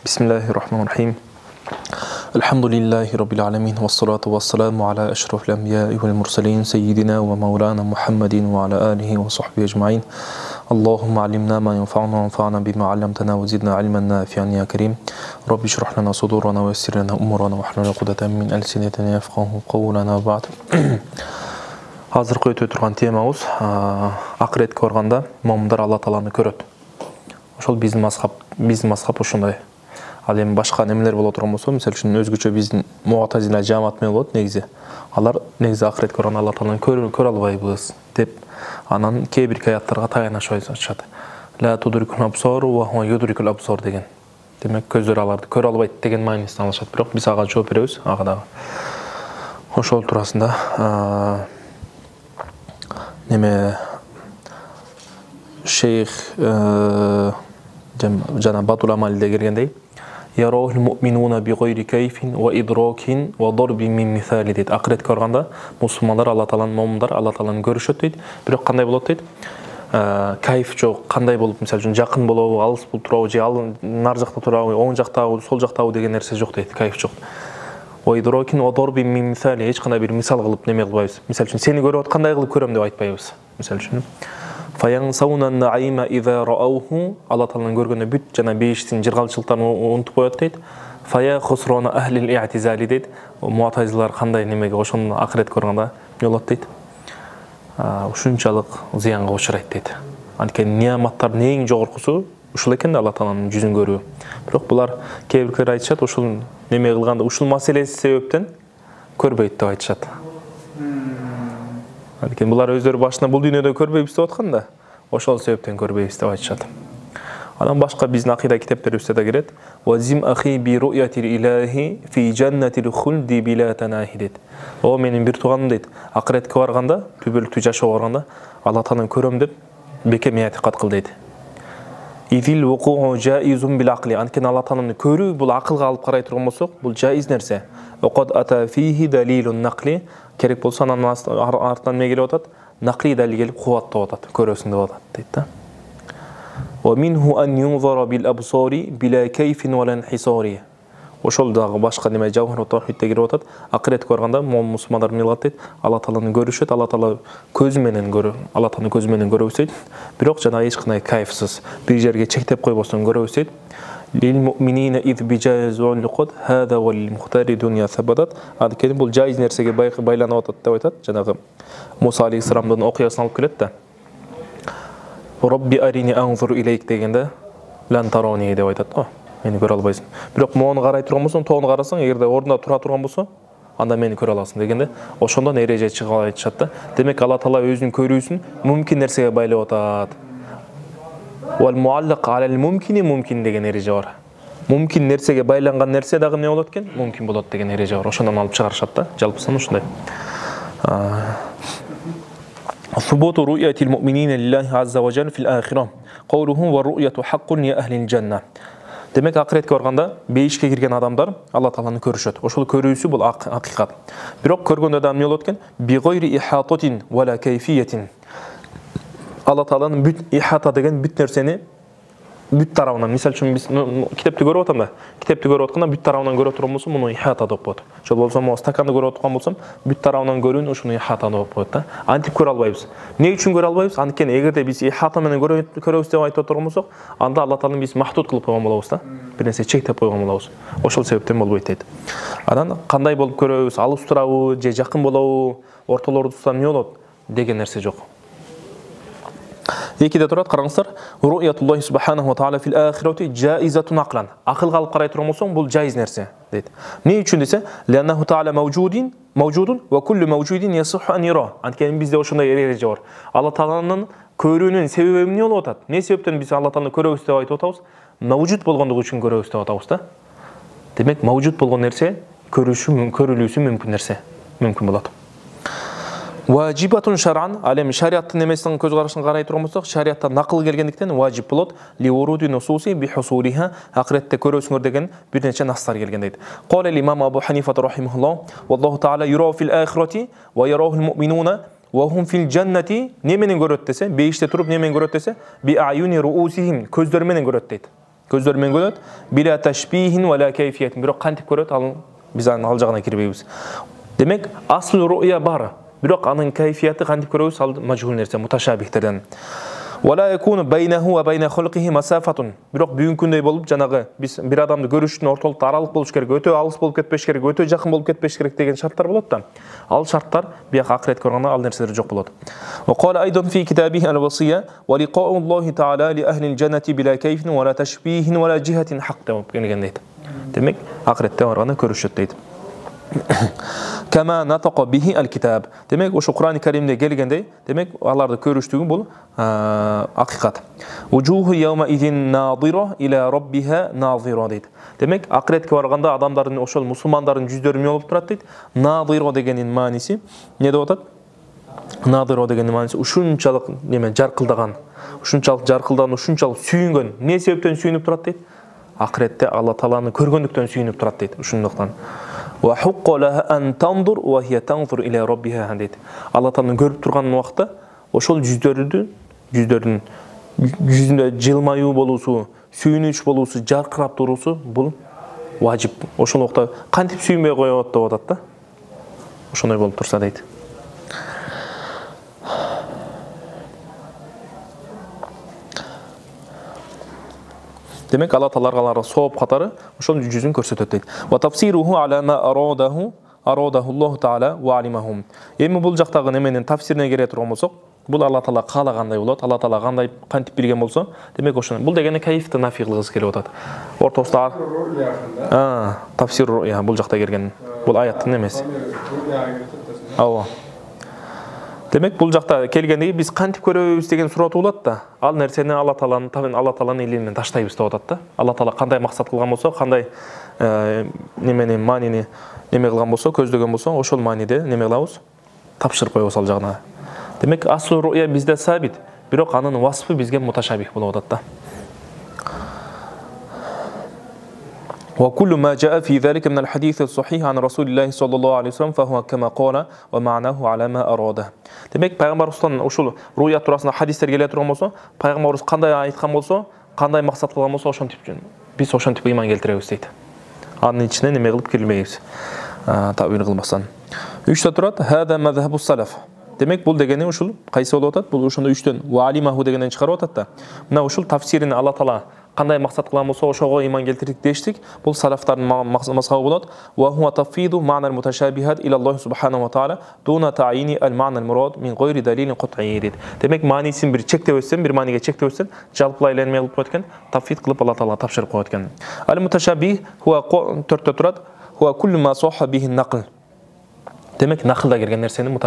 Bismillahirrahmanirrahim. Elhamdülillahi Rabbil alemin. Vessalatu vesselamu ala eşrafil enbiya'i vel mursalin. Seyyidina ve maulana Muhammedin ve ala alihi ve sahbihi ecma'in. Allahümme allimna ma yenfa'una ve enfa'na bima allamtana ve zidna ilmen nafi'an ya kerim. Rabbi şrah lana sudurana ve yessir lana umurana ve hlul uqdatan min elsinetina yafqahu qawlana ba'd. Hazırkı ötü turgan temamız akiretke barganda момундар Алла Тааланы көрөт. Ошол биздин мазхаб ошондой. Ал эми башка немелер боло турган болсо, мисалы үчүн өзгөчө биздин муатазила жамаат менен болот негизи. Алар негизи акыретке барганда Алла Тааланы көрө албайбыз деп анан кээ бир аяттарга таянышып айтышат. Ла тудрикул абсар ва хуа юдрикул абсар деген. Демек көздөр аларды көрө албайт деген маанисин алышат. Бирок биз ага жооп беребиз, ага дагы. Ошол туурасында неме шейх жана Батул Амалиде келгендей ярохул муъминуна бигайри кайфин ва идракин ва дарбин мин мисали дейт. Акыретке барганда мусулмандар Алла Тааланы, момундар Алла Тааланы көрүшөт дейт. Бирок кандай болот дейт? Кайф жок, кандай болуп, мисалы үчүн жакын болобу, алыс болуп турабы, же ал нар жакта турабы, оң жактабы, сол жактабы деген нерсе жок дейт. Кайф жок. Ва идракин ва дарбин мин мисали, эч кандай бир мисал кылып неме кылбайбыз. Мисалы үчүн сени көрүп аткандай кылып көрөм деп айтпайбыз. Мисалы үчүн Фаяңсауна наима иза раауху, Алла Тааланы көргөндө бүт жана бейиштин жыргалчылыктарын унутуп коет дейт. Фая хусрона ахлил иътизали дейт. Муатазилар кандай немеге ошону акыретке барганда эмне болот дейт. Ушунчалык зыянга учурайт дейт. Анткени неаматтардын эң жогоркусу ушул экен да Алла Тааланын жүзүн көрүү. Бирок булар кээ бирлер айтышат, ушул неме кылганда ушул маселеси себептен көрбөйт деп айтышат. Анткени булар өздөрү башына бул дүйнөдө көрбөйбүз деп атканда, ошол себептен көрбөйбүз деп айтышат. Анан башка биздин акыйда китептерибизде да кирет. Вазим ахи би ру'ятил илахи фи жаннатил хулди била танаhi дейт. О менин бир тууганым дейт, акыретке барганда, түбөлүктүү жашоого барганда Алла Тааланы көрөм деп бекем эътикад кыл дейт. Изил вуқуу жаизун бил акли. Анткени Алла Тааланы көрүү бул акылга алып карай турган болсок, бул жайыз нерсе. Вақад ата фихи далилун нақли. Керек болса анан артынан эмне келип атат? Нақли далил келип кубаттап атат, көрөсүң деп атат дейт да. Ва минху ан юнзара бил абсари била кайфин ва лан хисари. Ошол дагы башка неме Жавхарут Тавхидте кирип атат. Акыретке барганда мусулмандар эмне кылат дейт? Алла Тааланы көрүшөт, Алла Таала көзү менен Алла Тааланы көзү менен көрөбүз дейт. Бирок жана эч кандай кайфсыз, бир жерге чектеп койбостон көрөбүз дейт. Лил-муъминина из bijazul liqad hada wal muhtari dunya sabadat. Анткени бул жайыз нерсеге байланып атат деп айтат. Жанагы Муса алейхиссаламдын окуясын алып келет да. Робби арини анзур илейк дегенде лан тарони деп айтат го. Мени көрө албайсың. Бирок моуну карай турган болсоң, тоonu карасаң, эгерде ордунда тура турган болсо, анда мени көрө аласың дегенде, ошондон эреже чыгып айтышат да. Демек Алла Таала өзүнүн көрүүсүн мумкин нерсеге байлап атат. Wal muallaq ala al-mumkin mumkin деген эреже бар. Мумкин нерсеге байланган нерсе дагы эмне болот экен? Мумкин болот деген эреже бар. Ошондон алып чыгарышат да. Жалпысынан ушундай. Субуту ру'ятил му'минина лиллахи азза ва жалла фил ахира. Qawluhu wa ru'yatu haqqun li ahli al-janna. Демек акыретке барганда бейишке кирген адамдар Алла Тааланы көрүшөт. Ошол көрүүсү бул акыйкат. Бирок көргөндө да эмне болот экен? Би гайри ихататин ва ла кайфиятин. Алла Тааланын бүт ихата деген бүт нерсени бүт тарабынан, мисалы үчүн биз китепти көрүп атам да, китепти көрүп атканда бүт тарабынан көрө турган болсом, муну ихата деп коет. Ошол болсо, могу стаканды көрүп аткан болсом, бүт тарабынан көрүүнү ушуну ихата деп коет да. Антип көрө албайбыз. Эмне үчүн көрө албайбыз? Анткени эгерде биз ихата менен көрөбүз деп айтып турган болсок, анда Алла Тааланы биз махтут кылып койгон болобуз да. Бир нерсе чектеп койгон болобуз. Ошол себептен болбойт дейт. Анан кандай болуп көрөбүз? Алыс турабы, же жакын болобу, ортолорду тутсам эмне болот деген нерсе жок. Экиде турат, караңыздар. Ру'ятуллахи субханаху ва таала фил ахирати jaizatun aqlan. Акылга алып карай турган болсоң, бул жайыз нерсе дейт. Эмне үчүн десе, ланнаху таала мавжудун ва куллу мавжудин ясуху ан юра. Анткени бизде ошондой эреже бар. Алла Тааланын көрүүнүн себеби эмне болуп атат? Эмне себептен биз Алла Тааланы көрөбүз деп айтып атабыз? Мавжуд болгондугу үчүн көрөбүз деп атабыз да. Демек, мавжуд болгон нерсе көрүлүүсү мүмкүн нерсе, мүмкүн болот. Ваджибатун шар'ан, алем шариаттын немесинин көз карашын карай турган болсок, шариатта накыл келгендиктен важип болот. Ли уруди нусуси би хусулиха, акыретте көрөсүңөр деген бир нече настар келген дейт. Кала имам Абу Ханифа рахимахуллах, валлаху таала юра фил ахирати ва ярахул муъминуна ва хум фил жаннати. Не менен көрөт десе, бейиште туруп не менен көрөт десе, би аюни руусихим, көздөрү менен көрөт дейт. көздөрү менен көрөт. Bila tashbihin wala kayfiyatin. Бирок кантип көрөт? Ал биз анын ал жагына кирбейбиз. Демек, асл ру'я бар. Бирок анын кайфияты кантип көрөбүз? Ал мажгул нерсе, муташабихтерден. Вала якуну байнаху ва байна хулқихи масафатун. Бирок бүгүнкү күндөй болуп, жанагы биз бир адамды көрүштүн ортолукта аралык болуш керек, өтө алыс болуп кетпеш керек, өтө жакын болуп кетпеш керек деген шарттар болот да. Ал шарттар бияк акыретке барганда ал нерселер жок болот. Ва qala айдан фи китабихи ал-васия ва лиқау Аллахи таала ли ахли al-jannati bila kayfin ва la tashbihin ва la jihatin haqq деп келген дейт. Демек, акыретте барганда көрүшөт дейт. Кама натаqa bihi al-kitab. Демек, ошо Кур'ан-ы Каримде келгендей, демек, аларды көрүштүгү бул акыйкат. Вужуху yawma idin nadira ila rabbiha nadira дейт. Демек, акыретке барганда адамдардын, ошол мусулмандардын жүздөрү эмне болуп турат дейт? Надира дегенин мааниси эмне деп атат? Надира дегенин мааниси ушунчалык неме жаркылдаган, ушунчалык жаркылдаган, ушунчалык сүйүнгөн. Эмне себептен сүйүнүп турат дейт? Акыретте Алла Тааланы көргөндүктөн сүйүнүп турат дейт. Ушундуктан. Ва хукка лаха ан танзур ва хия танзур иля раббиха дейт. Алла Тааланы көрүп турган убакта ошол жүздөрдүн жүзүндө жылмаюу болуусу, сүйүнүч болуусу, жаркырап туруусу бул важип. Ошол убакта кантип сүйүнбөй коёт деп атат да. Ошондой болуп турса дейт. Демек, Алла Таалага сооп катары ошол жүзүн көрсөтөт дейт. Ва тафсируху ала ма арадаху Аллаху таала ва алимахум. Эми бул жактагы неменин тафсирине келе турган болсок, бул Алла Таала каалагандай болот. Алла Таала кандай кантип билген болсо, демек ошону. Бул дегени кайфты нафи кылгысы келип атат. Ортосунда тафсир руя бул жакта келген. Бул аяттын эмеси. Ооба. Демек, бул жакта келгендеги биз кантип көрөбүз деген суроо туулат да. Ал нерсени Алла Тааланын илиминен таштайбыз деп атат да. Алла Таала кандай максат кылган болсо, кандай немени маанини неме кылган болсо, көздөгөн болсо, ошол мааниде неме кылабыз? Тапшырып коебуз ал жагына. Демек, асл руя бизде сабит, бирок анын васфы бизге муташабих болуп атат да. وكل ما جاء في ذلك من الحديث الصحيح عن رسول الله صلى الله عليه وسلم فهو كما قال ومعناه على ما أراده. Демек, пайгамбарыбыздан ушул руя туурасында хадистер келе турган болсо, пайгамбарыбыз кандай айткан болсо, кандай максат кылган болсо, ошентип биз ошентип ыйман келтиребиз дейт. Анын ичине неме кылып кирбейбиз. Тавил кылмастан. 3та турат: "Хада мазхабус салаф". Демек, бул дегени ушул кайсы болуп атат? Бул ошондо 3төн ва алимаху дегенен чыгарып атат да. Мына ушул тафсирин Алла Таала кандай максат кылган болсо, ошого ыйман келтирдик дештик. Бул салафтардын мазхабы болот. Ва хуа тафиду ма'на al-mutashabihat ila Allah subhanahu wa ta'ala дуна ta'yini al-ma'na al-murad min ghayri dalilin qat'i. Демек, маанисин бир чектеп өтсөң, бир мааниге чектеп өтсөң, жалпылай эленме кылып койгон, тафвид кылып Алла Таала тапшырып койгон. Al-mutashabih huwa 4тө турат. Huwa kullu ma sahha bihi an-naql. Демек, накылда келген нерсени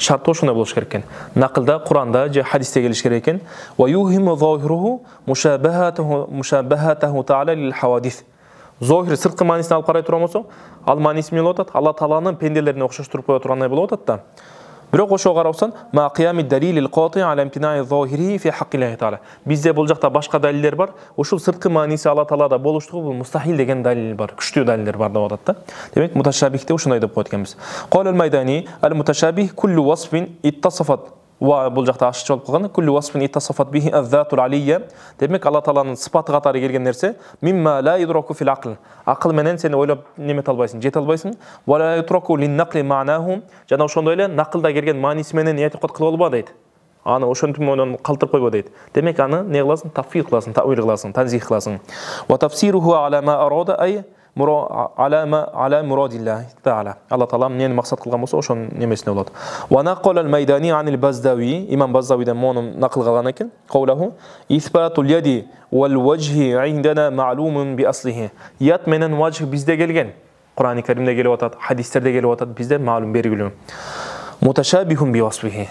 шарты ошондой болуш керек экен. Накылда, Куранда же хадисте келиш керек экен. Ва юхиму зохируху мушабахатаху та'ала лил хавадис. Зохир сырткы маанисин алып карай турган болсо, ал мааниси эмне болот? Алла Тааланын пенделерине окшоштуруп кое тургандай болуп атат да. Бирок ошого карасаң, ма қиями далилил қати ала имтинаи зохири фи хаққиллахи таала. Бизде бул жакта башка далилдер бар. Ошол сырткы мааниси Алла Таалада болуштугу бул мустахил деген далил бар, күчтүү далилдер бар деп атат да. Демек, муташабихте ошондой деп койот экенбиз. Qala al-Maydani al-mutashabih kullu wasfin ittasafat ва бул жакта ашык болуп калган. Kullu wasfin ittasafat bihi az-zatul aliyya. Демек, Алла Тааланын сыпаты катары келген нерсе мимма ла юдраку фил aql. Акыл менен сен ойлоп немете албайсың, жете албайсың. Ва ла ютраку лин-нақли ма'наху. Жана ошондой эле накылда келген мааниси менен этикот кылып алба дейт. Аны ошентип менен калтырып койбо дейт. Демек, аны не кыласың? Тафвид кыласың, тавил кыласың, танзих кыласың. Ва тафсируху ала ма арада ай ala muradillah taala. Alloh taolo neni maqsad qilgan bo'lsa, o'sha nemesine bo'ladi. Va naqala al-Maydani anil Bazdawi, Imam Bazdawidan ma'lum naql qilgan ekan, qawluhu isbatul yadi wal wajhi indana ma'lumun bi aslihi. Yat menen wajh bizde kelgan. Qur'oni Karimde kelib atadi, hadislerde kelib atadi, bizde ma'lum belgilүү. Mutashabihun bi wasfihi.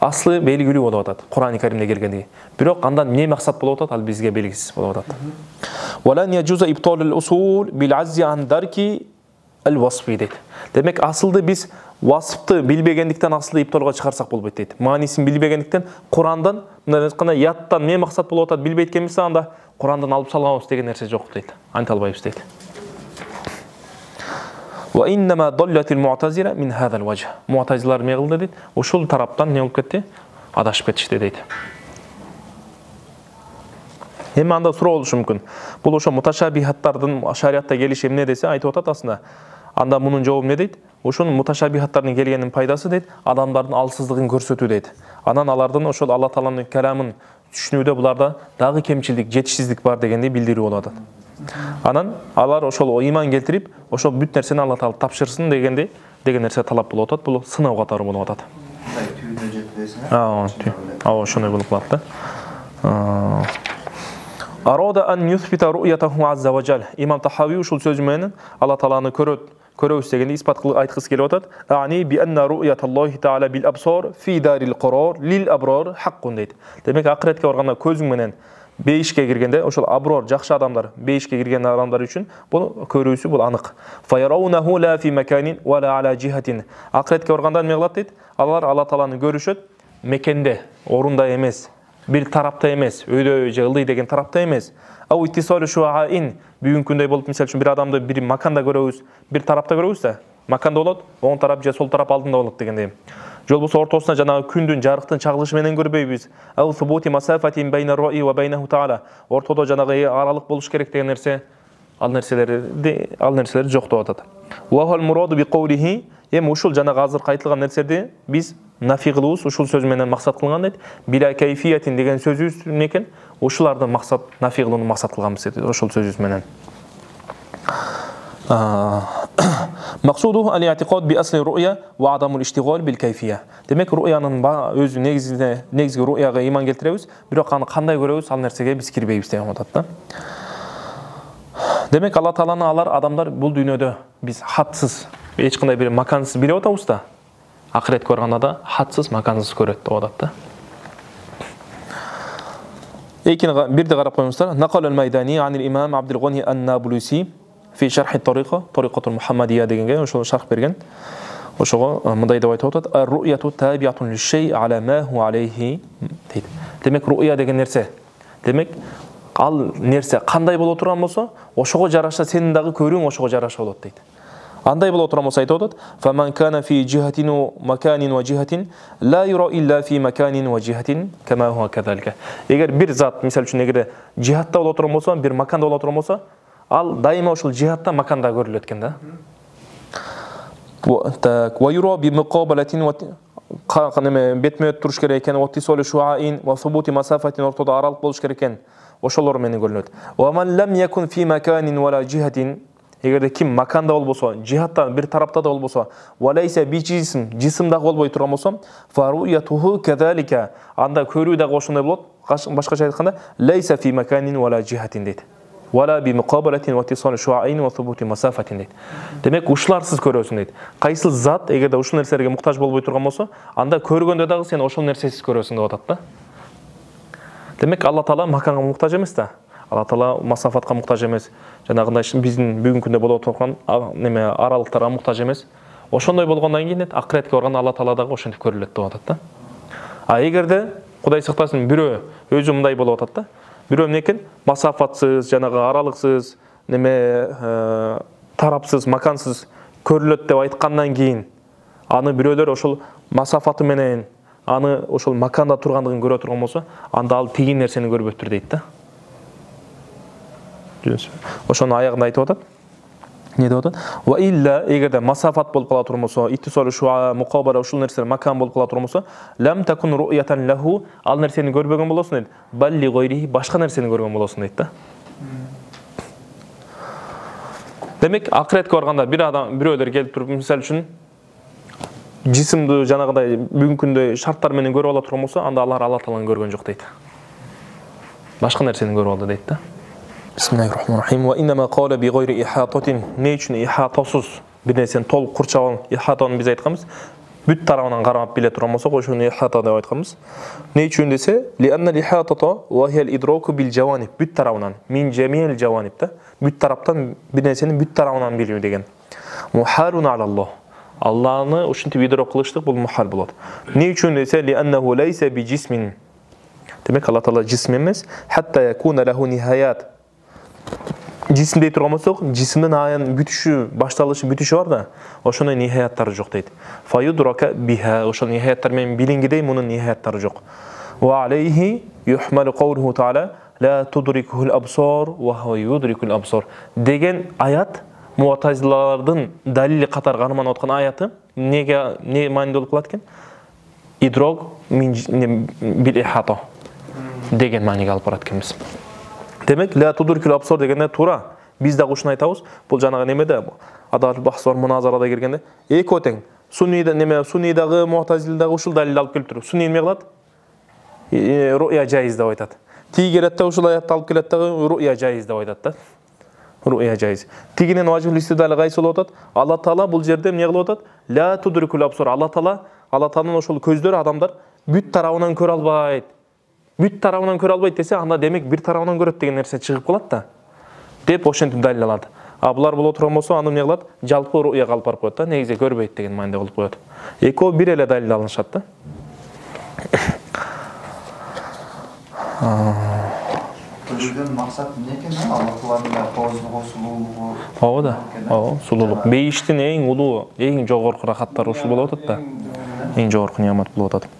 Aslı belgilүү болуп атат. Qur'oni Karimde kelgендиги. Бирок андан эмне максат болуп атат, ал бизге белгисиз болуп атат. Валан яджуза ибталул усул бил аззи ан дарки ал васфи дейт. Демек, асылды биз васыпты билбегендиктен асылды ибталга чыгарсак болбойт дейт. Маанисин билбегендиктен Курандан, мындай айтканда, яттан эмне максат болуп атат билбейт экенбиз, анда Курандан алып салганбыз деген нерсе жок дейт. Анте албайбыз дейт. Ва иннама даллатил муътазила мин хазал вajh. Муътазилар эмне кылды дейт? Ушул тараптан эмне болуп кетти? Адашып кетишти дейт. Эми анда суроо болушу мүмкүн. Бул ошо муташабихаттардын шариатта келиши эмне десе айтып атат асына. Анда мунун жообу эмне дейт? Ошонун муташабихаттардын келгенин пайдасы дейт, адамдардын алсыздыгын көрсөтүү дейт. Анан алардын ошол Алла Тааланын каламын түшүнүүдө буларда дагы кемчилдик, жетишсиздик бар дегенди билдирүү болот. Анан алар ошол ыйман келтирип, ошол бүт нерсени Алла Таала тапшырсын деген нерсе талап болуп атат. Бул сыноо катары болуп атат. Ошондой болуп калат да. Арада ан юсбита ру'ятаху азза ва жал. Имам Тахави ушул сөзү менен Алла Тааланы көрөбүз дегенди испат кылып айткысы келип атат. Ани би анна ру'яталлахи таала бил абсар фи дарил qaror lil abrar haqqun дейт. Демек акыретке барганда көзүң менен бейишке киргенде, ошол аброр жакшы адамдар, бейишке кирген адамдар үчүн бул көрүүсү бул анык. Фаяраунаху ла фи маканин ва ла ала жихатин. Акыретке барганда эмне кылат дейт? Алар Алла Тааланы көрүшөт, мекенде, орунда эмес, бир тарапта эмес, өйдө же ылдый деген тарапта эмес. Ау иттисалу шуаин, бүгүнкү күндөй болуп, мисалы үчүн бир адамды бир маканда көрөбүз, бир тарапта көрөбүз да, маканда болот, оң тарап же сол тарап алдында болот дегендей. Жол болсо ортосуна жанагы күндүн жарыктын чагылышы менен көрбөйбүз. Ау субути масафатин байна руи ва байнаху таала. Ортодо жанагы аралык болуш керек деген нерсе, ал нерселерди жоктоп атат. Ва хал мураду би каулихи, эми ушул жанагы азыр айтылган нерседи биз нафи кылуубуз ушул сөз менен максат кылган дейт. Била кайфиятин деген сөзүбүз экен. Ушуларды максат нафи кылууну максат кылганбыз дейт ошол сөзүбүз менен. Максуду ал-i'tiqad bi asli ru'ya wa adamul ishtighal bil kayfiyya. Демек ру'янын өзү негизги ру'яга иман келтиребиз, бирок аны кандай көрөбүз, ал нерсеге биз кирбейбиз деген атат да. Демек Алла Тааланы алар адамдар бул дүйнөдө биз хатсыз, эч кандай бир макансыз билип атабыз да. Акыретке барганда да хатсыз, макансыз көрөт деп атат да. Бирди карап коюңуздар. Нақал ал-Майдани ан имам Абдул Гани ан-Набулуси fi sharh at-tariqatul muhammadiyya дегенге ошол шарх берген. Ошого мындай деп айтып атат: "Ар-ру'яту таби'атун лиш-шей ala ma huwa alayhi." дейт. Демек ру'я деген нерсе. Демек ал нерсе кандай боло турган болсо, ошого жараша сенин дагы көрүүң ошого жараша болот дейт. Андай боло турган болсо айтып атат: "Фаман кана fi jihatin makanin wa jihatin la yura illa fi makanin wa jihatin kama huwa kadhalika." Эгер бир зат, мисалы үчүн эгер жихатта боло турган болсо, бир маканда боло турган болсо, ал дайыма ошол жихатта маканда көрүлөт экен да. Так, ва юра би муқабалатин ва канеме бетме-бет туруш керек экен, ва тисолу шуаин ва субути масафатин ортодо аралык болуш керек экен. Ошолор менен көрүнөт. Ва ман лам якун фи маканин ва ла жихатин, эгерде ким маканда болбосо, жихатта бир тарапта да болбосо, ва лайса би жисимда болбой турган болсо, фаруятуху кадалика, анда көрүү дагы ошондой болот. Башкача айтканда, лайса фи маканин ва ла жихатин дейт. Вала би муқабалатин ва тисал шуаин ва субути масафатин дейт. Демек ушуларсыз көрөсүң дейт. Кайсыл зат эгерде ушул нерселерге муктаж болбой турган болсо, анда көргөндө дагы сен ошол нерсесиз көрөсүң деп атат да. Демек Алла Таала маканга муктаж эмес да. Алла Таала масафатка муктаж эмес. Жанагындай биздин бүгүнкү күндө боло турган неме аралыктарга муктаж эмес. Ошондой болгондон кийин акыретке барганда Алла Таала дагы ошентип көрүлөт деп атат да. А эгерде Кудай сактасын бирөө өзү мындай болуп атат да. Бирөө эмне экен? Масафатсыз, жанагы аралыксыз, неме тарапсыз, макансыз көрүлөт деп айткандан кийин аны бирөөлөр ошол масафаты менен аны ошол маканда тургандыгын көрө турган болсо, анда ал тиги нерсени көрбөптүр дейт да. Ошону аягында айтып атат. Не деп атат? Ва илля эгерде масафат болуп кала турган болсо, иттисалу шуа муқабара ушул нерселер макан болуп кала турган болсо, лам такун ру'ятан лаху, ал нерсени көрбөгөн болосуң дейт. Балли гойри, башка нерсени көргөн болосуң дейт да. Демек акыретке барганда бир адам бирөөлөр келип туруп, мисалы үчүн жисимди жанагыдай бүгүнкү күндө шарттар менен көрүп ала турган болсо, анда алар Алла Тааланы көргөн жок дейт. Башка нерсени көрүп алды дейт да. Бисмиллахир-рахманир-рахим. Ва иннама қала би гойри ихататин. Не үчүн ихатасыз бир нерсени толук курчаган ихатаны биз айтканбыз. Бүт тарабынан карап биле турган болсок, ошону ихата деп айтканбыз. Не үчүн десе, ли анна ихатата ва хия al-idраку bil jawanib. Бүт тарабынан, мин жами'ил jawanib да. Бүт тараптан бир нерсени бүт тарабынан билүү деген. Мухалун алаллах. Алланы ушинтип идрок кылыштык бул мухал болот. Не үчүн десе, ли аннаху лайса би жисмин. Демек Алла Таала жисм эмес, хатта якуна лаху нихаят. Жисимдей турган болсок, жисимдин аянын бүтүшү, башталышы, бүтүшү бар да, ошондой нихаяттары жок дейт. Фаюдрака биха, ошол нихаяттар менен билингидей мунун нихаяттары жок. Ва алейхи юхмалу каулуху таала ла тудрикухул абсор ва хуа юдрикул абсор деген аят муътазилалардын далили катар карманып аткан аяты не маанилүү болуп калат экен? Идрог бил ихата деген мааниге алып барат экенбиз. Демек, ла тудрикул абсор дегенде туура биз дагы ушуну айтабыз. Бул жанагы немеде адал бахс бар муназарада киргенде экөө тең. Суннидагы муътазилдагы ушул далилди алып келип туруп, сунни эме кылат? Руя жайыз деп айтат. Тиги келет да ушул аятты алып келет дагы руя жайыз деп айтат да. Руя жайыз. Тигинен важибул истидал кайсы болуп атат? Алла Таала бул жерде эмне кылып атат? Ла тудрикул абсор. Алла Тааланын ошол көздөр адамдар бүт тарабынан көрө албайт. Бүт тарабынан көрө албайт десе, анда демек бир тарабынан көрөт деген нерсе чыгып калат да. Деп ошентип далил алат. А булар боло турган болсо, аны эмне кылат? Жалпы руяга алып барып коет да. Негизи көрбөйт деген мааниде кылып коет. Экөө бир эле далил алынышат да. Көрүүдөн максат эмне экен? Алла Тааланын коозугу сулуулугу. Ооба да. Ооба, сулуулук. Бейиштин эң улуу, эң жогорку рахаттары ушул болуп атат да. Эң жогорку неамат болуп атат.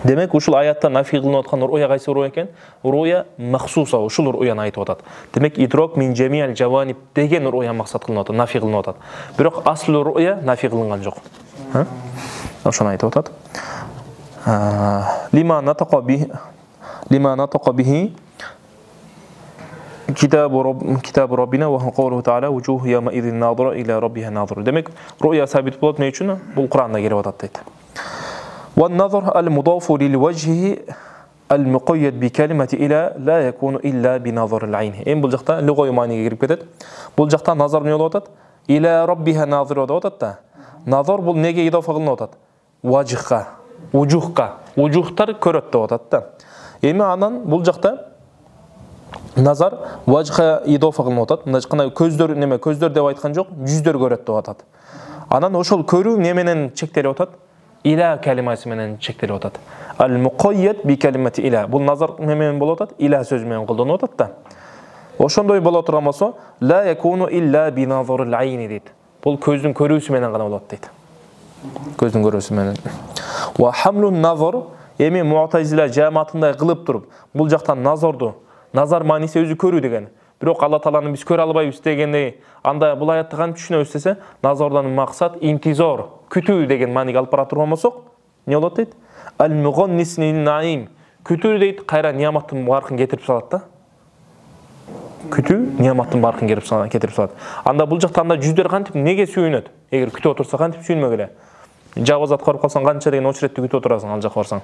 Демек, ушул аятта нафи кылынып аткан руя кайсы руя экен? Руя махсуса, ушул руяны айтып атат. Демек, идрок мин жамиал жаваниб деген руя максат кылынып атат, нафи кылынып атат. Бирок аслы руя нафи кылынган жок. Ошону айтып атат. Лима натаqa bihi китабу раббина ва каулуху таала вужуху яма идин надира иля раббиха надир. Демек, руя сабит болот эмне үчүн? Бул Куранда келип атат дейт. والنظر المضاف للوجه المقيد بكلمة إلى لا يكون إلا بنظر العين. Эми бул жакта лугой мааниге кирип кетет. Бул жакта назар эмне болуп атат? Иля раббиха надир деп атат да. Назар бул неге идофа кылынып атат? Важихка, вужухка. Вужухтар көрөт деп атат да. Эми анан бул жакта назар важха идофа кылынып атат. Мына жакта көздөр неме, көздөр деп айткан жок, жүздөр көрөт деп атат. Анан ошол көрүү неменен чектелип атат? Иля калимасы менен чектелип атат. Ал-муқайяд би калимати иля. Бул назар неменен болуп атат? Иля сөзү менен колдонуп атат да. Ошондой боло турган болсо, ла якуну илля би назарил айни дейт. Бул көздүн көрүүсү менен гана болот дейт. Көздүн көрүүсү менен. Ва хамлун назар, эми муътазила жамаатындай кылып туруп, бул жактан назарду, назар мааниси өзү көрүү деген. Бирок Алла Тааланы биз көрө албайбыз дегенде, анда бул аятты кантип түшүнөбүз десе, назардан максат интизор, күтүү деген мааниге алып бара турган болсок, эмне болот дейт? Ал-муганнисин наим. Күтүү дейт, кайра неаматтын баркын кетирип салат да. Күтүү неаматтын баркын кетирип салат. Анда бул жакта анда жүздөр кантип неге сүйүнөт? Эгер күтүп отурса кантип сүйүнмөгө эле? Жабазат карып калсаң канча деген очередти күтүп отурасың, ал жака барсаң.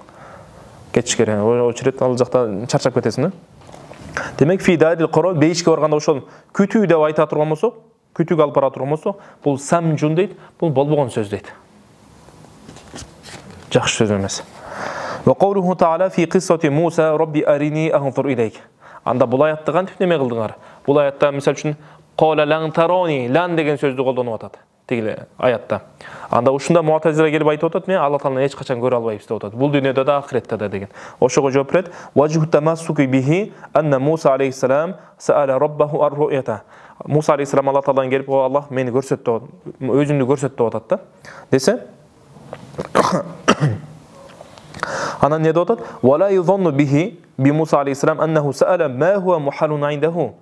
Кетиш керек. Очеред ал жакта чарчап кетесиң да. Демек, фидарил Куран бейишке барганда ошол күтүү деп айта турган болсок, күтүүгө алып бара турган болсок, бул самжун дейт, бул болбогон сөз дейт. Жакшы сөз эмес. Ва каулуху таала фи киссати Муса рабби арини анзур илейк. Анда бул аятты кантип неме кылдыңар? Бул аятта мисал үчүн кала лан тарони, лан деген сөздү колдонуп атат. Тиги аятта. Анда ушунда муътазила келип айтып атат, мен Алла Тааланы эч качан көрө албайбыз деп атат. Бул дүйнөдө да, ахиретте да деген. Ошого жооп берет. Важху тамассуки бихи анна Муса алейхиссалам саала раббаху ар-ру'ята. Муса алейхиссалам Алла Тааладан келип, "О Аллах, мени көрсөт" деп, өзүндү көрсөт деп атат да. Десе, анан не деп атат? Вала юзанну бихи би Муса алейхиссалам аннаху саала ма хуа мухалун индаху.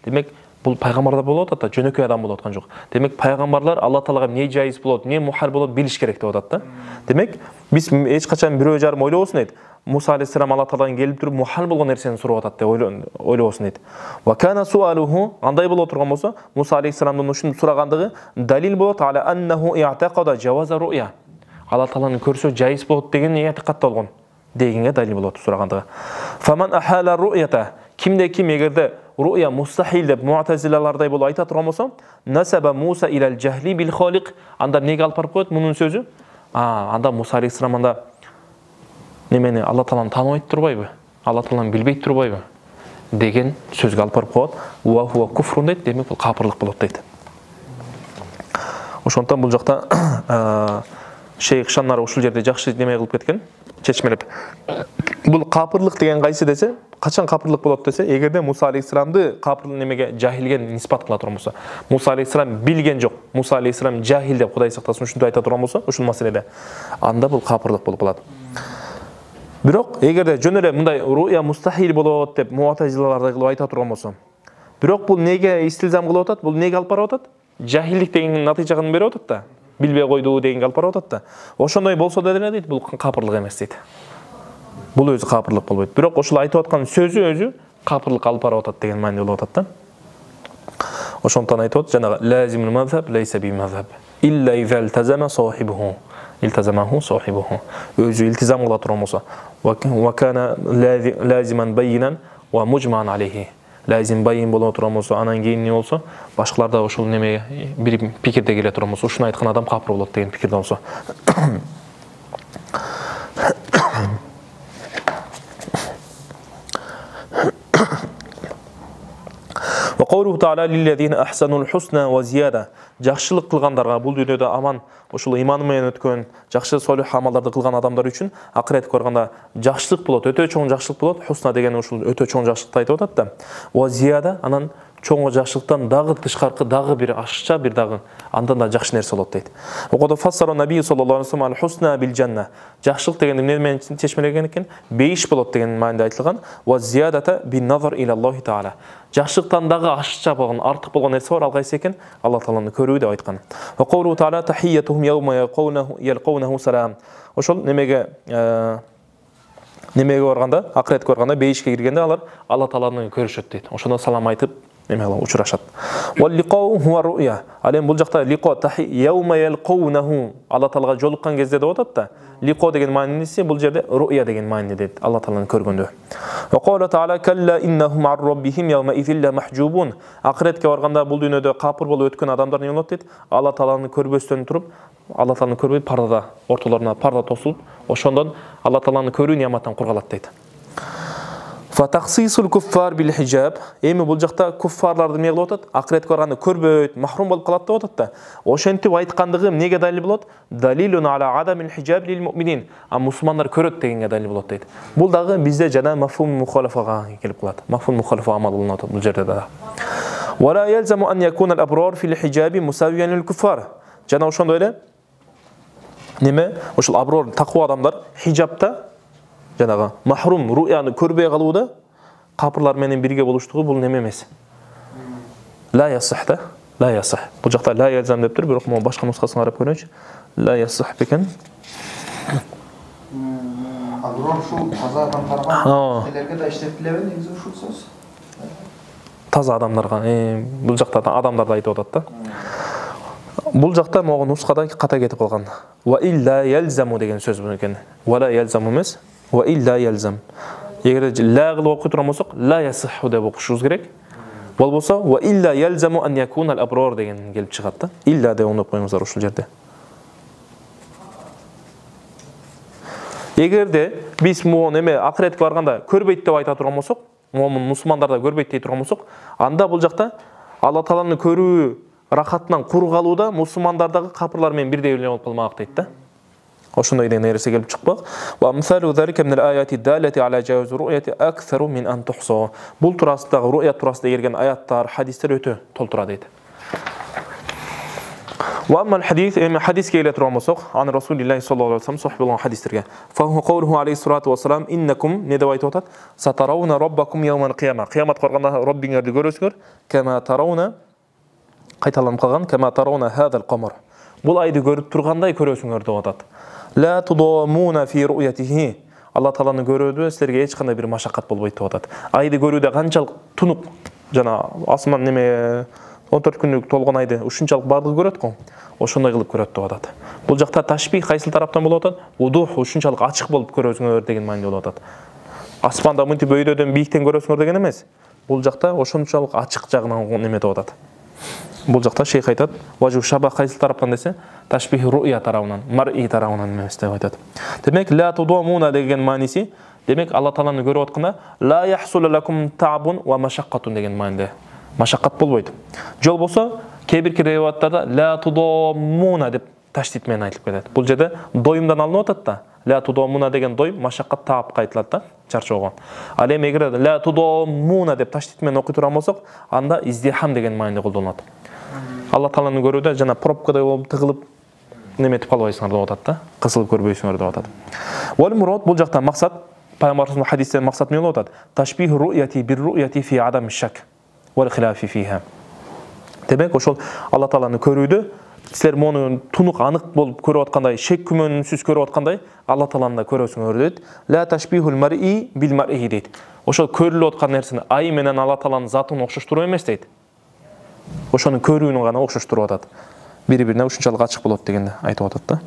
Демек, бул пайгамбарда болот ата, жөнөкөй адам болот аткан жок. Демек, пайгамбарлар Алла Таалага эмне жайыз болот, эмне мухал болот билиш керек деп атат да. Демек, биз эч качан бирөө жарым ойлобосун дейт. Муса алейхиссалам Алла Тааладан келип туруп мухал болгон нерсени сурап атат деп ойлобосун дейт. Ва кана суалуху, андай боло турган болсо, Муса алейхиссаламдын ушуну сурагандыгы далил болот ала аннаху иътақада жаваза руя. Алла Тааланы көрсө жайыз болот деген иътиқадта болгон дегенге далил болот сурагандыгы. Фаман ахала ру'ята, кимде ким эгерде руя мустахил деп муътазилалардай болуп айта турган болсо, насаба Муса илал жахли бил халиq, анда неге алып барып коет мунун сөзү? Анда Муса алейхиссалам анда немени Алла Тааланы тааныбайт турбайбы? Алла Тааланы билбейт турбайбы? Деген сөзгө алып барып коет. Ва хуа куфрун дейт, демек бул капырлык болот дейт. Ошондон бул жакта Шейх Шаннар ушул жерде жакшы неме кылып кеткен, чечмелеп. Бул капырлык деген кайсы десе, качан капырлык болот десе, эгерде Муса алейхиссаламды капырлык немеге жахилге ниспат кыла турган болсо, Муса алейхиссалам билген жок, Муса алейхиссалам жахил деп Кудай сактасын ушунду айта турган болсо, ушул маселеде анда бул капырлык болуп калат. Бирок эгерде жөн эле мындай руя мустахил болот деп муатазилаларды кылып айта турган болсом, бирок бул неге истилзам кылып атат? Бул неге алып барып атат? Жахилдик деген натыйжаны берип атат да. Билбей койду дегенге алып барып атат да. Ошондой болсо деле дейт, бул капырлык эмес дейт. Бул өзү капырлык болбойт. Бирок ошол айтып аткан сөзү өзү капырлык алып барып атат деген мааниде болуп атат да. Ошондон айтып атат, жанагы лазимул мазхаб лейса би мазхаб илля иза илтазама сахибуху. Илтазамаху сахибуху. Өзү илтизам кыла турган болсо, ва кана лазиман байинан ва мужман алейхи. Лазим байин боло турган болсо, анан кийин не болсо, башкалар да ошол неме бир пикирде келе турган болсо, ушуну айткан адам капыр болот деген пикирде болсо. Wa qawluhu ta'ala lillezina ahsanul husna wa ziyada. Жакшылык кылгандарга, бул дүйнөдө аман, ошол иманы менен өткөн, жакшы солих амалдарды кылган адамдар үчүн акыретке барганда жакшылык болот, өтө чоң жакшылык болот. Хусна деген ошол өтө чоң жакшылыкты айтып атат да. Wa ziyada, анан чоң жакшылыктан дагы тышкаркы дагы бир ашыкча бир дагы андан да жакшы нерсе болот дейт. Окода фассара наби саллаллаху алейхи ва саллям al-husna bil janna. Жакшылык деген эмне менен чечмелеген экен? Бейиш болот деген мааниде айтылган. Wa ziyadata bin nazar ila Аллахи таала. Жакшылыктан дагы ашыкча болгон, артык болгон нерсе бар, ал кайсы экен? Алла тааланы көрүү деп айткан. Ва qawluhu таала tahiyyatuhum yawma yalqawnahu salam. Ошол немеге барганда, акыретке барганда, бейишке киргенде алар Алла тааланы көрүшөт дейт. Ошондо салам айтып учурашат. Wal liqa'u huwa ru'ya. Алем бул жакта лиқо yawma yalqawnahu. Алла таалага жолуккан кезде деп атат да. Лиқо деген мааниси бул жерде ру'я деген мааниде дейт. Алла тааланы көргөндө. Ва qala ta'ala kalla innahum 'an rabbihim yawma idhil la mahjubun. Акыретке барганда бул дүйнөдө капыр болуп өткөн адамдар не болот дейт? Алла тааланы көрбөстөн туруп, Алла тааланы көрбөй пардада, ортолоруна парда тосулуп, ошондон Алла тааланы көрүү неаматтан кургалат дейт. Фатахсисул куффар бил хижаб. Эми бул жакта куффарларды эмне кылып атат? Акыретке барганда көрбөйт, махрум болуп калат деп атат да. Ошентип айткандыгы эмнеге далил болот? Далилун ала адамил хижаб лил муъминин. А мусулмандар көрөт дегенге далил болот дейт. Бул дагы бизде жана мафхум мухалафага келип калат. Мафхум мухалафа амал кылынып атат бул жерде да. Вала ялзаму ан якуна ал абрар фил хижаби мусавиян лил куффар. Жана ошондой эле неме? Ошол аброр таква адамдар хижабта жанагы махрум руяны көрбөй калууда капырлар менен бирге болуштугу бул неме эмес. Ла ясих да, ла ясих. Бул жакта ла ялзам дептир, бирок могу башка нускасын карап көрөйүнчү. Ла ясих бекен. Аброр ушул таза адамдарга нелерге да иштетилеби негизи ушул сөз? Таза адамдарга, бул жакта адамдарды айтып атат да. Бул жакта могу нускада ката кетип калган. Ва илля ялзаму деген сөз бар экен. Ва ла ялзаму эмес. Ва илля ялзам. Эгер ла кылып окуй турган болсок, ла ясиху деп окушубуз керек. Болбосо ва илля ялзаму ан якуна ал аброр деген келип чыгат да. Илля деп оңдоп коюңуздар ушул жерде. Эгерде биз могу эме акыретке барганда көрбөйт деп айта турган болсок, момун мусулмандар да көрбөйт дей турган болсок, анда бул жакта Алла тааланы көрүү рахатынан кур калууда мусулмандардагы капырлар менен бирдей эле болуп калмак дейт да. Ошондой деген нерсе келип чыкпак. Ва мисалу залика мин ал-аяти далати ала жауз ру'яти аксару мин ан тухса. Бул турасындагы ру'я турасында келген аяттар, хадистер өтө толтура дейт. Ва аммал хадис, хадиске келе турган болсок, аны Расулуллах саллаллаху алейхи ва саллям сахби болгон хадистерге. Фа ху каулуху алейхи салату ва салам иннакум не деп айтып атат? Сатарауна раббакум яумал қияма. Кыямат кылганда Раббиңерди көрөсүңөр. Кама тарауна кайталанып калган, кама тарауна хадал камар. Бул айды көрүп тургандай көрөсүңөр деп атат. Ла тудамуна фи ру'ятихи. Алла тааланы көрүүдө силерге эч кандай бир машакат болбойт деп атат. Айды көрүүдө канчалык тунук жана асман неме 14 күнлүк толгон айды ушунчалык бардыгы көрөт го. Ошондой кылып көрөт деп атат. Бул жакта ташбих кайсыл тараптан болуп атат? Удух ушунчалык ачык болуп көрөсүңөр деген мааниде болуп атат. Асманда мынтип өйдөдөн бийиктен көрөсүңөр деген эмес. Бул жакта ошончалык ачык жагынан неме деп атат. Бул жакта шейх айтат, важу шаба кайсыл тараптан десе, ташбих ру'я тарабынан, мар'i тарабынан эмес деп айтат. Демек, ла тудамуна деген мааниси, демек Алла тааланы көрүп атканда, ла яхсулу лакум та'бун ва машаккатун деген мааниде. Машаккат болбойт. Жол болсо, кээ-бир риваяттарда ла тудамуна деп таштит менен айтылып кетет. Бул жерде доюмдан алынып атат да. Ла тудамуна деген доюм машаккат таапка айтылат да, чарчоого. Ал эми эгер ла тудамуна деп таштит менен окуй турган болсок, анда издихам деген мааниде колдонулат. Алла тааланы көрүүдө жана пробкада болуп тыгылып неметип калбайсыңар деп атат да, кысылып көрбөйсүңөр деп атат. Wal murad бұл жақтан мақсат, пайғамбарымыздың хадистен мақсат не болады? Ташбих ру'яти бир ру'яти фи адам шак вал хилафи фиха. Демек, ошол Алла Тааланы көрүүдө силер мону тунук анык болуп көрүп аткандай, шек күмөнсүз көрүп аткандай, Алла Тааланы да көрөсүңөр дейт. Ла ташбихул мар'i бил мар'i дейт. Ошол көрүлүп аткан нерсени ай менен Алла Тааланын затын окшоштуруу эмес дейт. Ошону көрүүнү гана окшоштуруп атат. Бири-бирине ушунчалык ачык болот дегенди айтып атат да.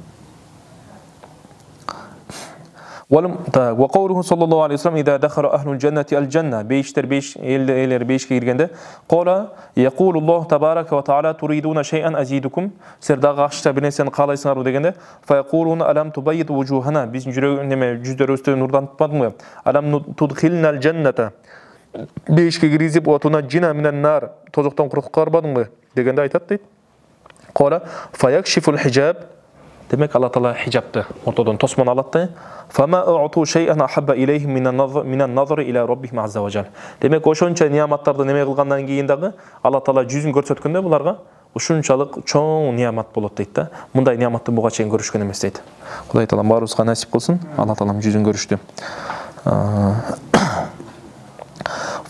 وقوله صلى الله عليه وسلم إذا دخل أهل الجنة الجنة بيشتر بيش كيرجنده قال يقول الله تبارك وتعالى تريدون شيئا أزيدكم سرداغ أشتا بنسان قال يسنارو دегенде فيقولون ألم تبيض وجوهنا biz жүздөрү үстү нурдан тутпадыңбы ألم تدخلنا الجنة бейишке киргизип وتنجنا من النار тозоктон курткарбадыңбы дегенде айтат дейт. قال فيكشف الحجاب демек Алла Таала хижабты ортодон тосмон алат да. فما أعطوا شيئا أحب إليهم من النظر إلى ربهم عز وجل. Демек ошонча нияматтарды неме кылгандан кийин дагы Алла Таала жүзүн көрсөткөндө буларга ушунчалык чоң ниямат болот дейт да. Мындай нияматты буга чейин көрүшкөн эмес дейт. Кудай Таала баарыбызга насип кылсын. Алла Таалам жүзүн көрүштү.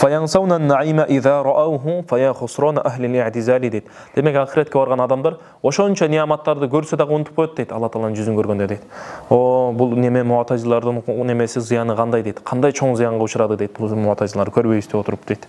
فَيَنْسَوْنَ النَّعِيمَ إِذَا رَأَوْهُ فَيَا خُسْرَانَ أَهْلِ الْإِعْتِزَالِ дейт. Демек ахиретке барган адамдар ошонча нияматтарды көрсө дагы унутуп коет дейт. Алла Тааланын жүзүн көргөндө дейт. О, бул неме муатазилардын немеси зыяны кандай дейт. Кандай чоң зыянга учурады дейт. Бул муатазилар көрбөйбүз деп отуруп дейт.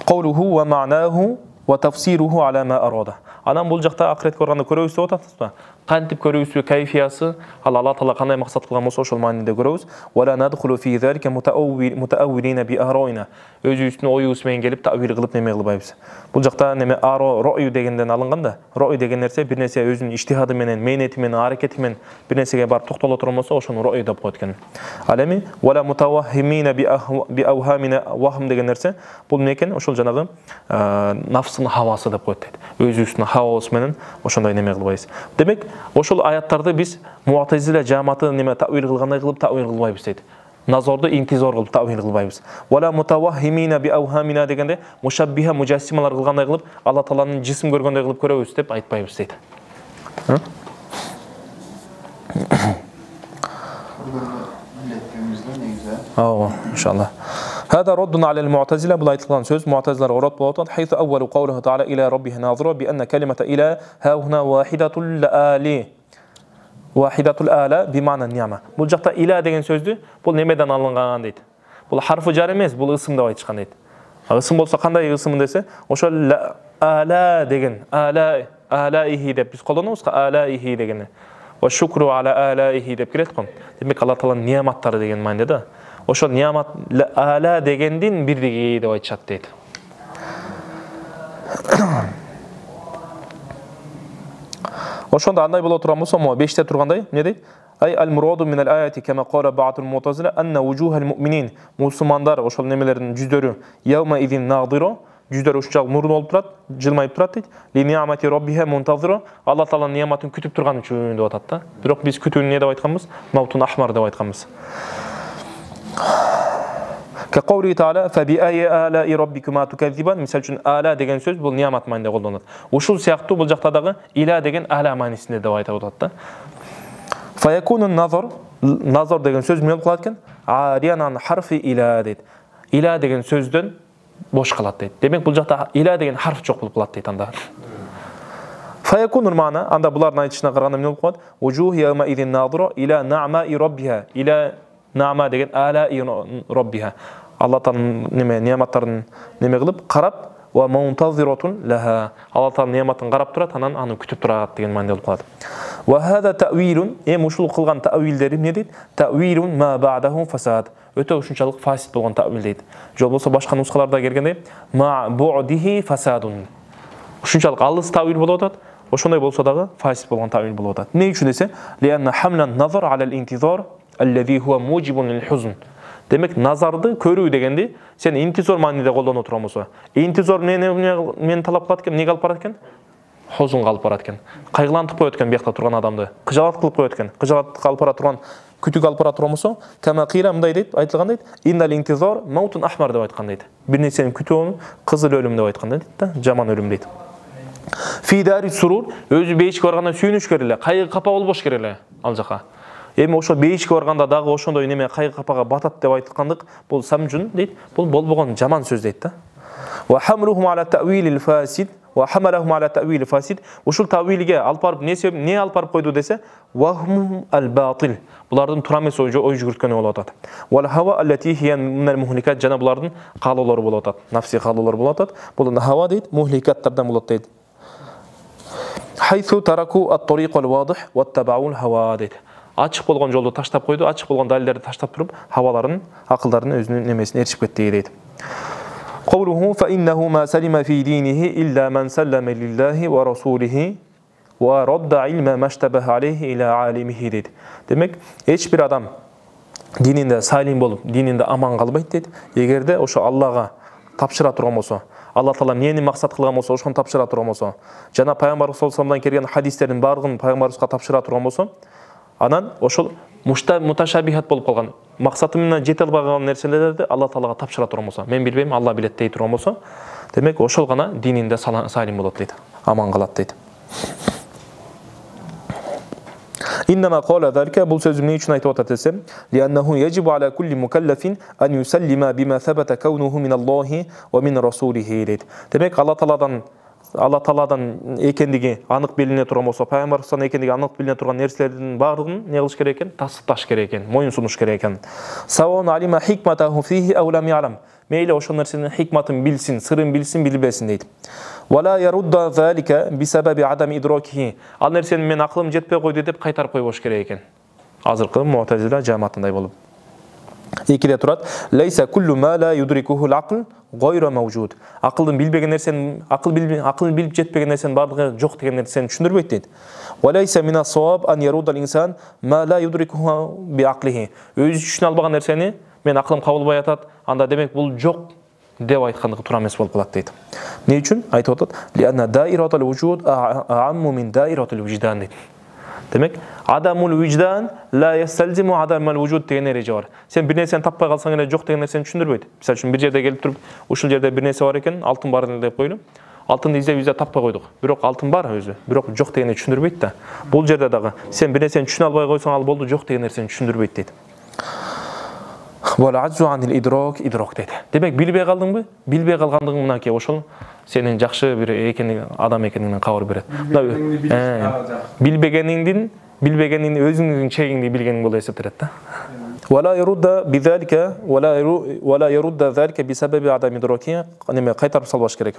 قوله ومعناه وتفسيره على ما أراده. Анан бул жакта акыретке барганда көрөбүз деп атасызбы? Кантип көрүүсү кайфиясы, Алла Таала кандай максат кылган болсо ошол мааниде көрөбүз. Вала надхулу фи залика мутааввилина би ахроина. Өзүбүздүн оюбуз менен келип тавил кылып неме кылбайбыз. Бул жакта неме аро рою дегенден алынган да. Рою деген нерсе бир нерсе өзүнүн иштихады менен, мейнети менен, аракети менен бир нерсеге барып токтоло турган болсо ошону рою деп коет экен. Ал эми вала мутаваххимина би авхамина вахм деген нерсе бул эмне экен? Ошол жанагы нафсынын хавасы деп коет дейт. Өзүбүздүн хавабыз менен ошондой неме кылбайбыз. Демек ошол аяттарды biz Mu'tazile cemaati neme ta'wil kılgандай kılıp ta'wil kılmayız deydi. Nazorda intizor kılıp ta'wil kılmayız. Wala mutawahhimina bi awhamina degende mushabbiha mujassimalar kılgандай kılıp Allah Taala'nın cisim görgönдөй kılıp körөбүз деп айтпайбыз deydi. İnşallah. هذا رد على المعتزلة بلا يطلقان söz معتزلة رد بوطن حيث أول قوله تعالى إلى ربه ناظرة بأن كلمة إلى ها هنا واحدة الآلة واحدة الآلة بمعنى النعمة. Bu jaqta ila деген сөздү бул немеден алынган дейт. Бул харфы жар эмес, бул ысым деп айтышкан дейт. Ысым болсо кандай ысым десе, ошол ала деген алаихи деп биз колдонобуз, алаихи дегени. Ва шукру ала алаихи деп келет го. Демек Алла Тааланын нияматтары деген мааниде да. Ошол ниямат ала дегендин бирдиги деп айтышат дейт. Ошондо андай боло турган болсо, мо 5те тургандай, эмне дейт? Ай ал-мураду мин ал-аяти кама кала бa'дул мутазила анна вужухал му'минин. Мусулмандар ошол немелердин жүздөрү яума идин надира, жүздөрү ушунчалык нур болуп турат, жылмайып турат дейт. Ли ни'мати раббиха мунтазира, Алла Тааланын нияматын күтүп турган үчүн деп атат да. Бирок биз күтүүнү эмне деп айтканбыз? Маутун ахмар деп айтканбыз. كقوله تعالى فبأي آلاء ربكما تكذبان misal үчүн ала деген сөз бул ниямат маанинде колдонулат. Ушул сыяктуу бул жакта дагы иля деген ала маанисинде деп айтып атат да. فيكون النظر деген сөз эмне болуп калат экен? Ариан ан харфи иля дейт. Иля деген сөздөн бош калат дейт. Демек бул жакта иля деген харф жок болуп калат дейт анда. فيكون المعنى анда булардын айтышына караганда эмне болуп калат? وجوه يومئذ ناظرة إلى نعماء ربها إلى Nama деген ala-i rabbiha. Allah Taala niyamatların neme kılıp qarap ve muntaziratun laha. Allah Taala niyamatın qarap turat, anan аны kütüp turat деген ma'noda болуп калат. Wa hada ta'wilun, ушул кылган ta'willeri эмне дейт? Ta'wilun ma ba'dahu fasad. Өтө ушунчалык фасид болгон ta'wil дейт. Жол болсо башка нускаларда келгенде ma bu'dihi fasadun. Ушунчалык алыс ta'wil болуп атат. Ошондой болсо дагы фасид болгон ta'wil болуп атат. Эмне үчүн десе? Li'anna hamlan nazar 'ala al-intizar الذي هو موجب للحزن. Demek nazardı körүү дегенди сен интизор маанинде колдонуп турган болсо, интизор мен талап кылат экен, эмне алып барат экен? Хозун алып барат экен. Кайгылантып коет экен биякта турган адамды. Кыжалат кылып коет экен. Кыжалат алып бара турган, күтүк алып бара турган болсо, кама кыйла мындай дейт, айтылган дейт. Иннал интизор маутун ахмар деп айткан дейт. Бир нерсени күтүүнү кызыл өлүм деп айткан дейт да, жаман өлүм дейт. Фи дари сурур, өзү бейишке баргандан сүйүнүш керек эле, кайгы капа болбош керек эле ал жака. Эми ошо бейишке барганда дагы ошондой неме кайгы капага батат деп айткандык, бул самжун дейт, бул болбогон жаман сөз дейт да. Ва хамлухум ала та'вилил фасид ва хамалахум ала та'вилил фасид. Ушул та'вилге алып барып не алып барып койду десе, вахмум ал-батил. Булардын туура эмес ой жүгүрткөнү болуп атат. Вал хава аллати хия минал мухликат, жана булардын каалоолору болуп атат. Нафси каалоолор болуп атат. Бул хава дейт, мухликаттардан болот дейт. Хайсу тараку ат-тарик ал-вадих ва табаул хава дейт. Ачык болгон жолду таштап койду, ачык болгон далилдерди таштап туруп, хаваларын, акылдарын өзүнүн немесине эришип кетти дейт. Qawluhu fa innahu ma salima fi dinihi illa man sallama lillahi wa rasulihi wa radda ilma mashtabaha alayhi ila alimihi deydi. Demek hiç bir adam dininde salim bolup, dininde aman kalbayt deydi. Эгерде ошо Аллага тапшыра турган болсо, Алла Таала эмнени максат кылган болсо, ошону тапшыра турган болсо, жана пайгамбар саллаллаху келген хадистердин бардыгын пайгамбарыбызга тапшыра турган болсо, анан ошол муташабихат болуп калган, максаты менен жете албаган нерселерди Алла Таалага тапшыра турган болсо, мен билбейм, Алла билет дей турган болсо, демек ошол гана дининде салим болот дейт, аман калат дейт. إنما قال ذلك бул сөзү эмне үчүн айтып атат десем, لأنه يجب على كل مكلف أن يسلم بما ثبت كونه من الله ومن رسوله дейт. Демек Алла Тааладан экендиги анык билине турган болсо, пайгамбардан экендиги анык билине турган нерселердин бардыгын не кылыш керек экен? Тасдыкташ керек экен, моюн сунуш керек экен. Савон алима хикматаху фихи ау лам ялам. Мейли ошол нерсенин хикматын билсин, сырын билсин, билбесин дейт. Вала ярудда залика бисабаби адами идракихи. Ал нерсени мен акылым жетпей койду деп кайтарып койбош керек экен. Азыркы Муътазила жамаатындай болуп. Экиде турат. Лейса куллу ма ла юдрикуху ал-акл гайра мавжуд. Акылдын билбеген нерсени, акыл билип жетпеген нерсенин бардыгы жок деген нерсени түшүндүрбөйт дейт. Валайса мина саваб ан яруда ал-инсан ма ла юдрикуху би аклихи. Өзү түшүнө албаган нерсени мен акылым кабылбай атат, анда демек бул жок деп айткандыгы туура эмес болуп калат дейт. Эмне үчүн? Айтып атат. Лианна даиратул вужуд аамму мин даиратул виждан дейт. Демек, адамул виждан ла ясталзиму адамул вужуд деген эреже бар. Сен бир нерсени таппай калсаң эле жок деген нерсени түшүндүрбөйт. Мисалы үчүн бир жерде келип туруп, ушул жерде бир нерсе бар экен, алтын бар деп койлу. Алтынды изеп таппай койдук. Бирок алтын бар өзү, бирок жок дегенди түшүндүрбөйт да. Бул жерде дагы сен бир нерсени түшүнө албай койсоң, ал болду, жок деген нерсени түшүндүрбөйт дейт. Вала аджу анил идрак дейт. Демек, билбей калдыңбы? Билбей калгандыгың мынакей ошол сенин жакшы бир адам экениңден кабар берет. Билбегениңдин өзүңдүн чегиңди билгениң болуп эсептелет да. Вала ярудда бидалика вала ярудда залика бисабаби адам идраки, неме кайтарып салбаш керек.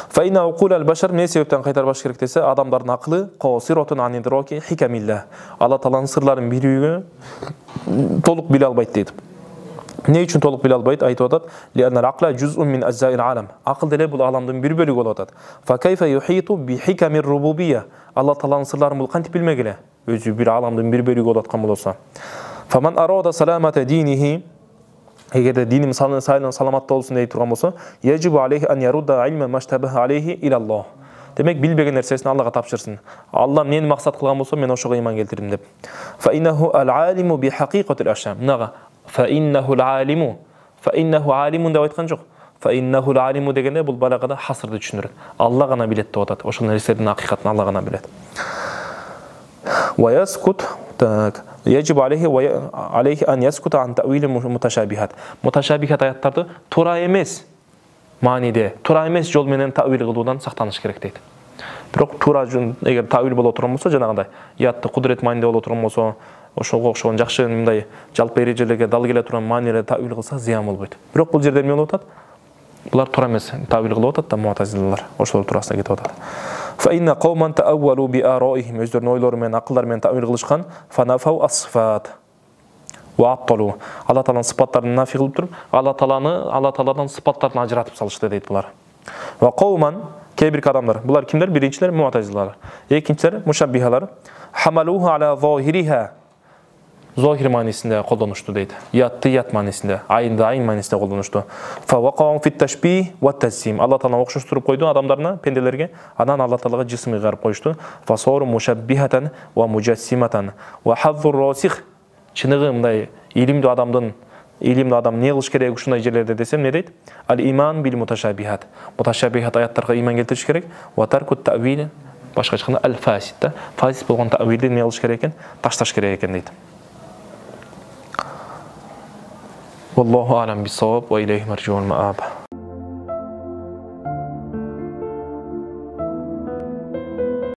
Фа инна уқул ал-башар не себептен кайтарбаш керек десе, адамдардын акылы касиратун ан идраки хикамилла. Алла Тааланын сырларын билүүгө толук биле албайт дейт. Не үчүн толук биле албайт? Айтып атат. Лианна ал-акла жуз'ун мин ажзаил алам. Акыл деле бул аламдын бир бөлүгү болуп атат. Фа кайфа юхиту би хикамир рубубия. Алла Тааланын сырларын бул кантип билмегиле? Өзү бир аламдын бир бөлүгү болуп аткан болсо. Фаман арада саламата динихи, эгерде диним саламат болсун дей турган болсо, яжибу алейхи ан ярудда илма маштабаха алейхи илаллах. Демек, билбеген нерсесин Аллага тапшырсын. Алла эмнени максат кылган болсо, мен ошого ыйман келтирдим деп. Фа иннаху ал-алиму би хакикатил ашам. Мынага фа иннаху ал-алиму деп айткан жок. Фа иннаху ал-алиму дегенде бул балагада хасырды түшүндүрөт. Алла гана билет деп атат. Ошол нерселердин акыйкатын Алла гана билет. Ва яскут так яжибу алейхи ан яскута ан таъвил муташабихат. Муташабихат аяттарды туура эмес мааниде, туура эмес жол менен таъвил кылуудан сактаныш керек дейт. Бирок туура эгер таъвил боло турган болсо, жанагындай ятты кудурет мааниде боло турган болсо, ошого окшогон жакшы мындай жалпы эрежелерге дал келе турган маанилерде таъвил кылса зыян болбойт. Бирок бул жерде эмне болуп атат? Булар туура эмес таъвил кылып атат да, Муътазилалар ошолор туурасында кетип атат. Fa inna qawman ta'awwalu bi ara'ihim, өздөрүнүн ойлору менен, акылдары менен таъвил кылышкан. Фанафау ас-сифат ва атталу. Алла Тааланын сыпаттарын нафи кылып туруп, Алла Тааладан сыпаттарын ажыратып салышты дейт булар. Ва qawman, кээ бир адамдар, булар кимдер? Биринчилер Муътазилалар, экинчилер мушаббихалар. Хамалуху ала зохириха, зохир маанисинде колдонушту дейт. Ятты ят маанисинде, айынды айын маанисинде колдонушту. Фа вақау фит ташбих ва тазим. Алла Таала окшоштуруп койду адамдарына, пенделерге, анан Алла Таалага жисим ыйгарып коюшту. Фа сору мушаббихатан ва муджассиматан ва хаззур расих. Чыныгы мындай илимдүү адамдын илимді адам не қылыш керек ушундай жерлерде десем не дейт? Ал-иман бил муташабихат. Муташабихат аяттарға иман келтіріш керек. Ва таркут ta'вил, башқа айтқанда аль-фасид да. Фасид болған ta'вилді не қылыш керек екен? Ташташ керек екен дейді. Wallahu a'lam bis-sawab wa ilayhi marji'ul ma'ab.